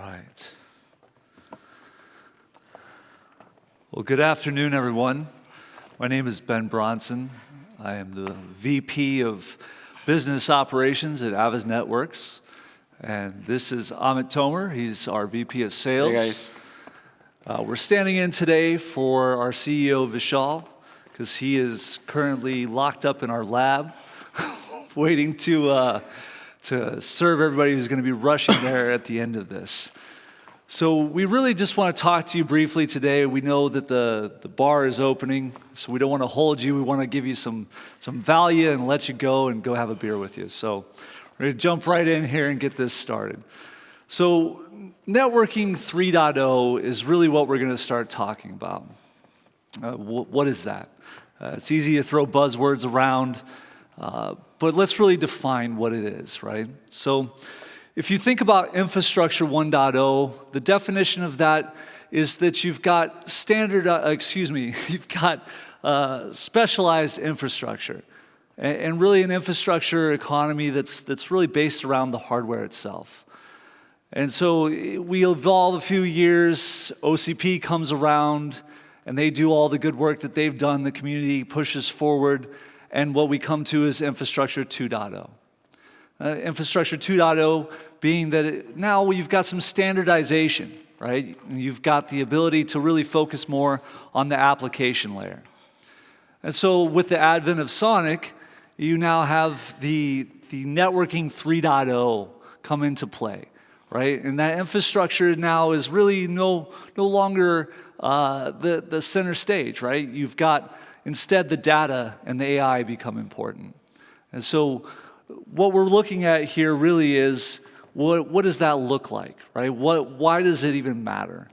right. Well, good afternoon, everyone. My name is Ben Bronson. I am the VP of Business Operations at Aviz Networks. And this is Amit Tomer. He's our VP of Sales. Hey, guys. We're standing in today for our CEO, Vishal, because he is currently locked up in our lab, waiting to serve everybody who's going to be rushing there at the end of this. So we really just want to talk to you briefly today. We know that the bar is opening, so we don't want to hold you. We want to give you some value and let you go and go have a beer with you. So we're going to jump right in here and get this started. So networking 3.0 is really what we're going to start talking about. What is that? It's easy to throw buzzwords around, but let's really define what it is, right? So if you think about infrastructure 1.0, the definition of that is that you've got specialized infrastructure, and really an infrastructure economy that's really based around the hardware itself. And so we evolve a few years, OCP comes around, and they do all the good work that they've done, the community pushes forward, and what we come to is infrastructure 2.0. Infrastructure 2.0 being that now you've got some standardization, right? You've got the ability to really focus more on the application layer. And so with the advent of Sonic, you now have the networking 3.0 come into play, right? And that infrastructure now is really no longer the center stage, right? You've got instead the data and the AI become important. And so what we're looking at here really is what does that look like, right? Why does it even matter?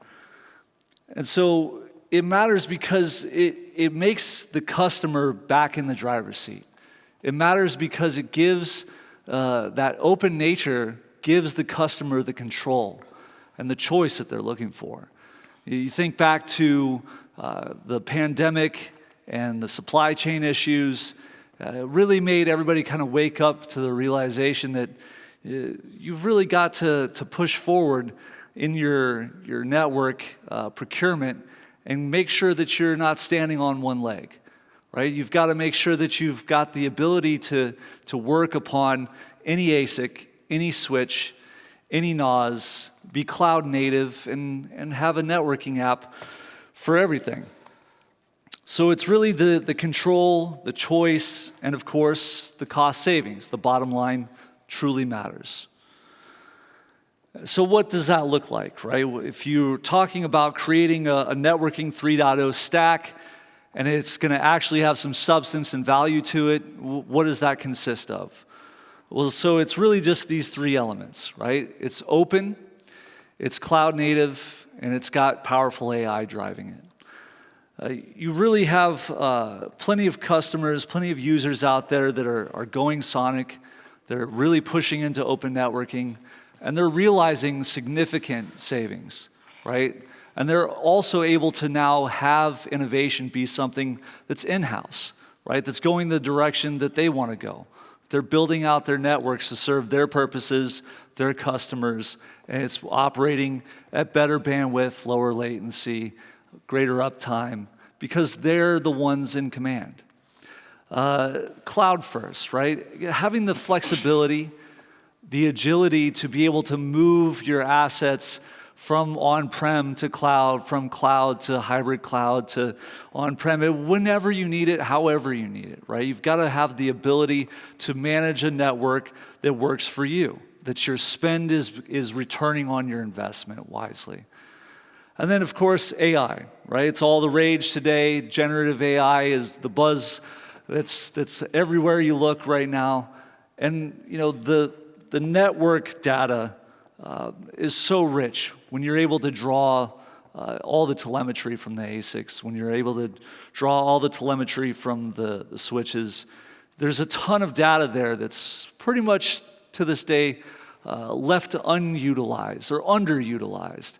And so it matters because it makes the customer back in the driver's seat. It matters because it gives that open nature gives the customer the control and the choice that they're looking for. You think back to the pandemic and the supply chain issues. It really made everybody kind of wake up to the realization that you've really got to push forward in your network procurement and make sure that you're not standing on one leg, right? You've got to make sure that you've got the ability to work upon any ASIC, any switch, any NOS, be cloud native, and have a networking app for everything. So it's really the control, the choice, and of course, the cost savings. The bottom line truly matters. So what does that look like, right? If you're talking about creating a networking 3.0 stack, and it's going to actually have some substance and value to it, what does that consist of? Well, so it's really just these three elements, right? It's open, it's cloud native, and it's got powerful AI driving it. You really have plenty of customers, plenty of users out there that are going Sonic. They're really pushing into open networking, and they're realizing significant savings, right? And they're also able to now have innovation be something that's in-house, right? That's going the direction that they want to go. They're building out their networks to serve their purposes, their customers, and it's operating at better bandwidth, lower latency, greater uptime, because they're the ones in command. Cloud first, right? Having the flexibility, the agility to be able to move your assets from on-prem to cloud, from cloud to hybrid cloud to on-prem, whenever you need it, however you need it, right? You've got to have the ability to manage a network that works for you, that your spend is returning on your investment wisely. And then, of course, AI, right? It's all the rage today. Generative AI is the buzz that's everywhere you look right now. And, you know, the network data is so rich when you're able to draw all the telemetry from the ASICs, when you're able to draw all the telemetry from the switches. There's a ton of data there that's pretty much, to this day, left unutilized or underutilized.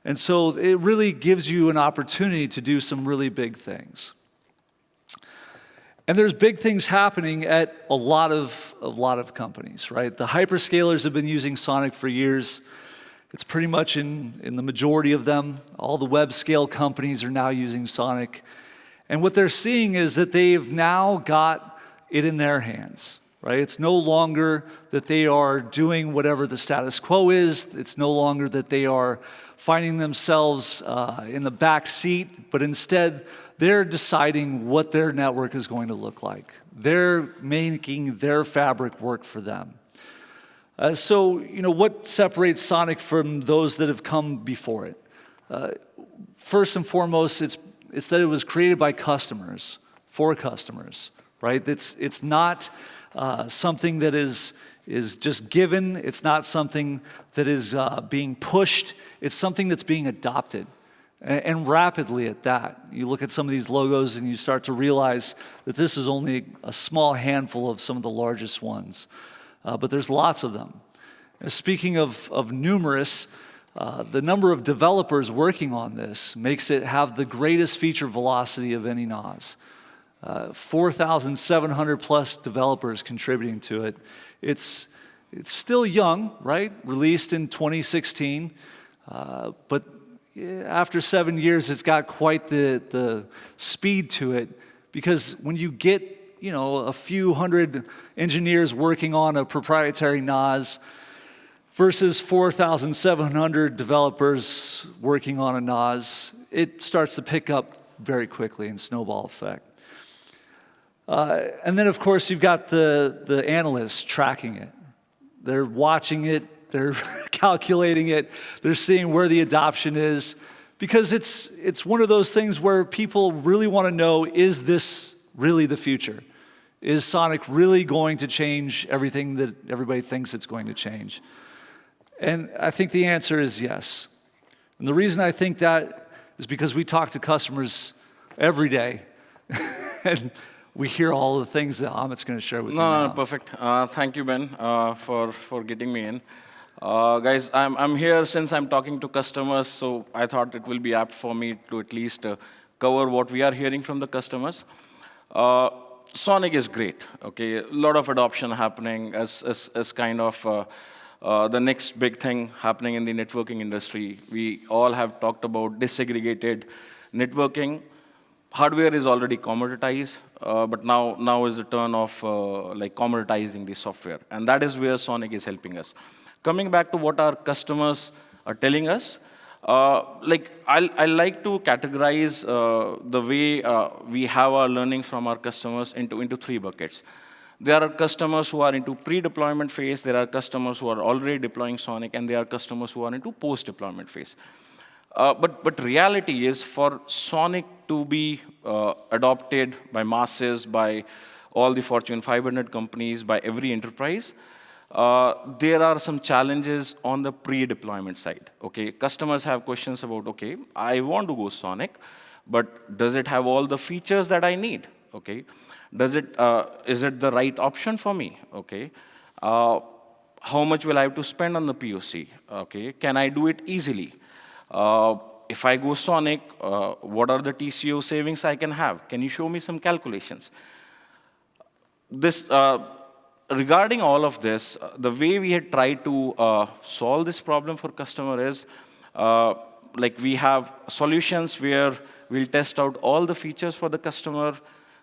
And so it really gives you an opportunity to do some really big things. And there's big things happening at a lot of companies, right? The hyperscalers have been using Sonic for years. It's pretty much in the majority of them. All the web scale companies are now using Sonic. And what they're seeing is that they've now got it in their hands, right? It's no longer that they are doing whatever the status quo is. It's no longer that they are finding themselves in the back seat, but instead they're deciding what their network is going to look like. They're making their fabric work for them. So, what separates Sonic from those that have come before it? First and foremost, it's that it was created by customers, for customers, right? It's not something that is just given. It's not something that is being pushed. It's something that's being adopted, and rapidly at that. You look at some of these logos and you start to realize that this is only a small handful of some of the largest ones. But there's lots of them. And speaking of numerous, the number of developers working on this makes it have the greatest feature velocity of any NAS. 4,700 plus developers contributing to it. It's still young, right? Released in 2016, but after 7 years, it's got quite the speed to it, because when you get a few hundred engineers working on a proprietary NAS versus 4,700 developers working on a NAS, it starts to pick up very quickly in snowball effect. And then, of course, you've got the analysts tracking it. They're watching it, they're calculating it, they're seeing where the adoption is, because it's one of those things where people really want to know, is this really the future? Is Sonic really going to change everything that everybody thinks it's going to change? And I think the answer is yes. And the reason I think that is because we talk to customers every day, and we hear all the things that Amit's going to share with you now. No, perfect. Thank you, Ben, for getting me in. Guys, I'm here since I'm talking to customers, so I thought it will be apt for me to at least cover what we are hearing from the customers. Sonic is great, okay? A lot of adoption happening as kind of the next big thing happening in the networking industry. We all have talked about disaggregated networking. Hardware is already commoditized, but now is the turn of commoditizing the software, and that is where Sonic is helping us. Coming back to what our customers are telling us, I like to categorize the way we have our learning from our customers into three buckets. There are customers who are into pre-deployment phase, there are customers who are already deploying Sonic, and there are customers who are into post-deployment phase. But reality is, for Sonic to be adopted by masses, by all the Fortune 500 companies, by every enterprise, there are some challenges on the pre-deployment side. Okay, customers have questions about, okay, I want to go Sonic, but does it have all the features that I need? Okay, is it the right option for me? Okay, how much will I have to spend on the POC? Okay, can I do it easily? If I go Sonic, what are the TCO savings I can have? Can you show me some calculations? Regarding all of this, the way we had tried to solve this problem for customer is, we have solutions where we'll test out all the features for the customer.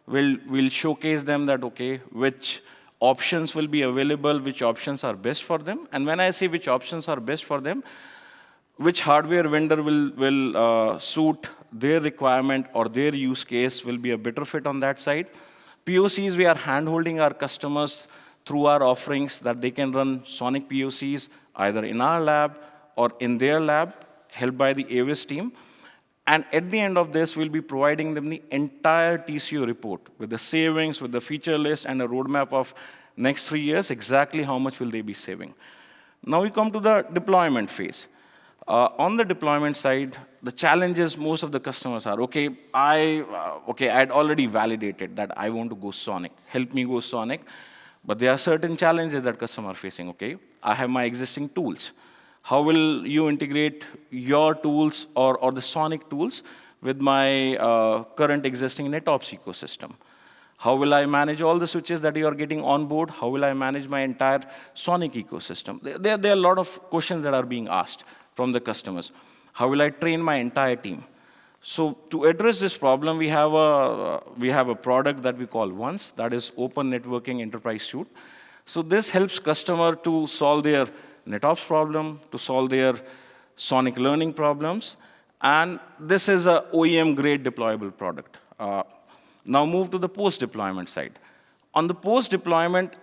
We'll showcase them that, okay, which options will be available, which options are best for them. And when I say which options are best for them, which hardware vendor will suit their requirement or their use case will be a better fit on that side. POCs, we are hand-holding our customers through our offerings that they can run Sonic POCs either in our lab or in their lab, helped by the Aviz team. And at the end of this, we'll be providing them the entire TCO report with the savings, with the feature list, and a roadmap of next 3 years, exactly how much will they be saving. Now we come to the deployment phase. On the deployment side, the challenges most of the customers are, okay, I'd already validated that I want to go Sonic. Help me go Sonic. But there are certain challenges that customers are facing. Okay, I have my existing tools. How will you integrate your tools or the Sonic tools with my current existing NetOps ecosystem? How will I manage all the switches that you are getting on board? How will I manage my entire Sonic ecosystem? There are a lot of questions that are being asked from the customers. How will I train my entire team? So to address this problem, we have a product that we call Once, that is Open Networking Enterprise Suite. So this helps customer to solve their NetOps problem, to solve their Sonic learning problems, and this is a OEM-grade deployable product. Now move to the post-deployment side. On the post-deployment,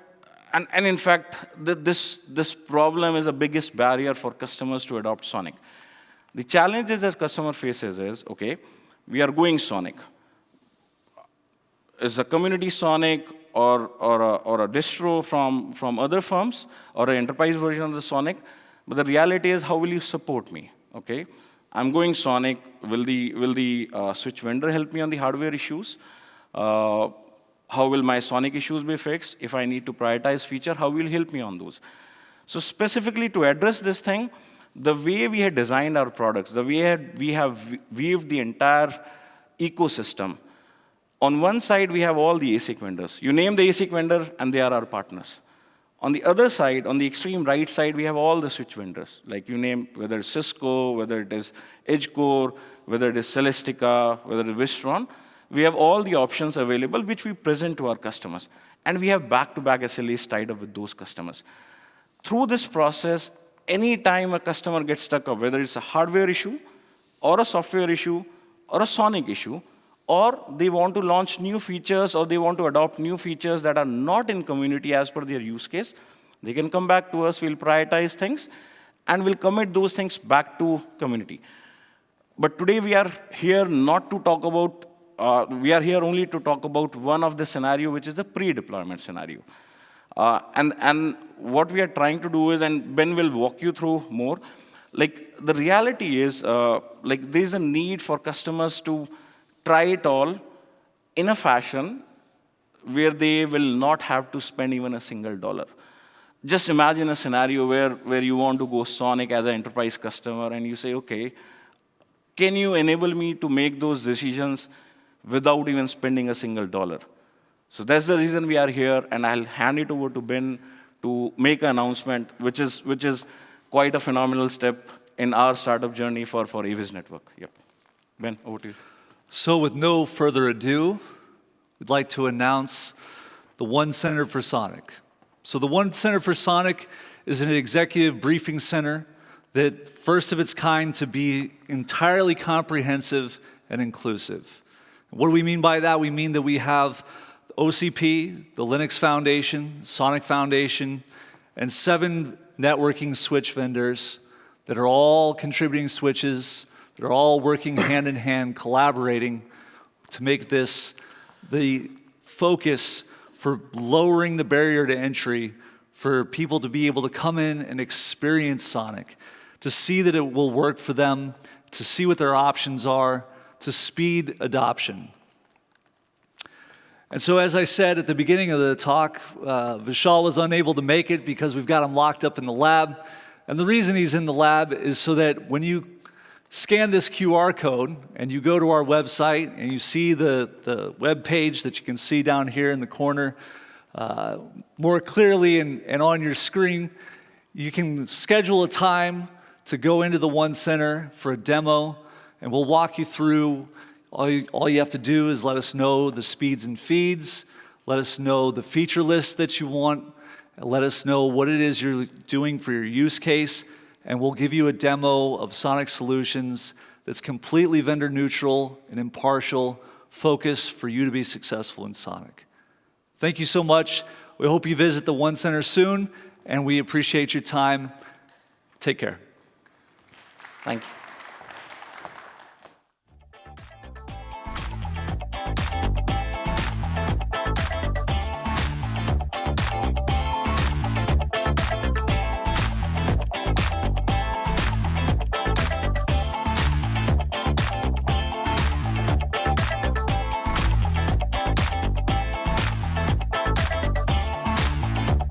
and in fact, this problem is the biggest barrier for customers to adopt Sonic. The challenges that customer faces is, okay, we are going Sonic. Is a community Sonic or a distro from other firms or an enterprise version of the Sonic? But the reality is, how will you support me? Okay, I'm going Sonic. Will the switch vendor help me on the hardware issues? How will my Sonic issues be fixed? If I need to prioritize feature, how will you help me on those? So specifically to address this thing, the way we had designed our products, the way we have weaved the entire ecosystem, on one side, we have all the ASIC vendors. You name the ASIC vendor, and they are our partners. On the other side, on the extreme right side, we have all the switch vendors. Like you name, whether it's Cisco, whether it is EdgeCore, whether it is Celestica, whether it is Wistron, we have all the options available, which we present to our customers. And we have back-to-back SLAs tied up with those customers. Through this process, any time a customer gets stuck up, whether it's a hardware issue, or a software issue, or a Sonic issue, or they want to launch new features, or they want to adopt new features that are not in community as per their use case, they can come back to us, we'll prioritize things, and we'll commit those things back to community. But today we are here not to talk about, we are here only to talk about one of the scenario, which is the pre-deployment scenario. And what we are trying to do is, and Ben will walk you through more, like the reality is, like there's a need for customers to try it all in a fashion where they will not have to spend even a single dollar. Just imagine a scenario where you want to go Sonic as an enterprise customer, and you say, okay, can you enable me to make those decisions without even spending a single dollar? So that's the reason we are here, and I'll hand it over to Ben to make an announcement, which is quite a phenomenal step in our startup journey for Aviz Network. Yep. Ben, over to you. So with no further ado, we'd like to announce the One Center for Sonic. So the One Center for Sonic is an executive briefing center that first of its kind to be entirely comprehensive and inclusive. What do we mean by that? We mean that we have OCP, the Linux Foundation, Sonic Foundation, and 7 networking switch vendors that are all contributing switches. They're all working hand in hand, collaborating to make this the focus for lowering the barrier to entry for people to be able to come in and experience Sonic, to see that it will work for them, to see what their options are, to speed adoption. And so as I said at the beginning of the talk, Vishal was unable to make it because we've got him locked up in the lab. And the reason he's in the lab is so that when you scan this QR code and you go to our website and you see the web page that you can see down here in the corner more clearly and on your screen, you can schedule a time to go into the One Center for a demo, and we'll walk you through. All you have to do is let us know the speeds and feeds, let us know the feature list that you want, and let us know what it is you're doing for your use case, and we'll give you a demo of Sonic Solutions that's completely vendor neutral and impartial, focused for you to be successful in Sonic. Thank you so much. We hope you visit the One Center soon, and we appreciate your time. Take care. Thank you.